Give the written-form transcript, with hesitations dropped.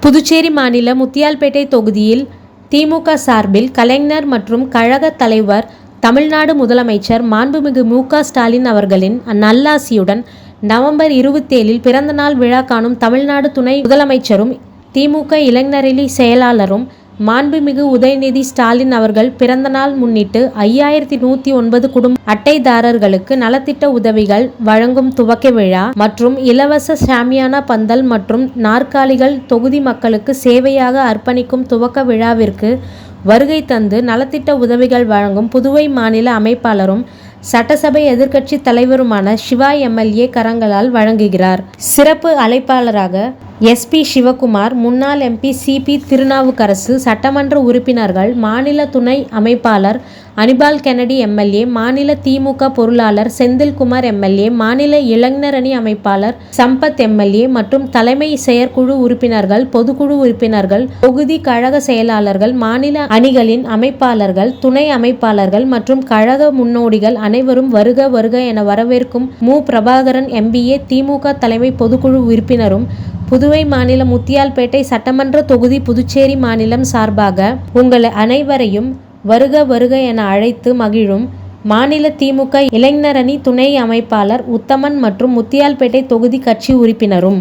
புதுச்சேரி மாநில முத்தியால்பேட்டை தொகுதியில் திமுக சார்பில் கலைஞர் மற்றும் கழக தலைவர், தமிழ்நாடு முதலமைச்சர் மாண்புமிகு மு.க.ஸ்டாலின் அவர்களின் நல்லாசியுடன் நவம்பர் 27 பிறந்தநாள் விழா காணும் தமிழ்நாடு துணை முதலமைச்சரும், திமுக இளைஞரணி செயலாளரும் மாண்புமிகு உதயநிதி ஸ்டாலின் அவர்கள் பிறந்தநாள் முன்னிட்டு 5109 குடும்ப அட்டைதாரர்களுக்கு நலத்திட்ட உதவிகள் வழங்கும் துவக்க விழா மற்றும் இலவச ஷாமியானா பந்தல் மற்றும் நாற்காலிகள் தொகுதி மக்களுக்கு சேவையாக அர்ப்பணிக்கும் துவக்க விழாவிற்கு வருகை தந்து நலத்திட்ட உதவிகள் வழங்கும் புதுவை மாநில அமைப்பாளரும், சட்டசபை எதிர்க்கட்சி தலைவருமான சிவா எம்.எல்.ஏ. கரங்களால் வழங்குகிறார். சிறப்பு அழைப்பாளராக எஸ்.பி. சிவக்குமார், முன்னாள் எம்.பி. சி.பி. திருநாவுக்கரசு, சட்டமன்ற உறுப்பினர்கள், மாநில துணை அமைப்பாளர் அனிபால் கென்னடி எம்.எல்.ஏ., மாநில திமுக பொருளாளர் செந்தில்குமார் எம்.எல்.ஏ., மாநில இளைஞரணி அமைப்பாளர் சம்பத் எம்.எல்.ஏ. மற்றும் தலைமை செயற்குழு உறுப்பினர்கள், பொதுக்குழு உறுப்பினர்கள், தொகுதி கழக செயலாளர்கள், மாநில அணிகளின் அமைப்பாளர்கள், துணை அமைப்பாளர்கள் மற்றும் கழக முன்னோடிகள் அனைவரும் வருக வருக என வரவேற்கும் மு. பிரபாகரன் எம்.பி.ஏ., திமுக தலைமை பொதுக்குழு உறுப்பினரும், புதுவை மாநில முத்தியால்பேட்டை சட்டமன்ற தொகுதி புதுச்சேரி மாநிலம் சார்பாக உங்கள் அனைவரையும் வருக வருக என அழைத்து மகிழும் மாநில திமுக இளைஞரணி துணை அமைப்பாளர் உத்தமன் மற்றும் முத்தியால்பேட்டை தொகுதி கட்சி உறுப்பினரும்.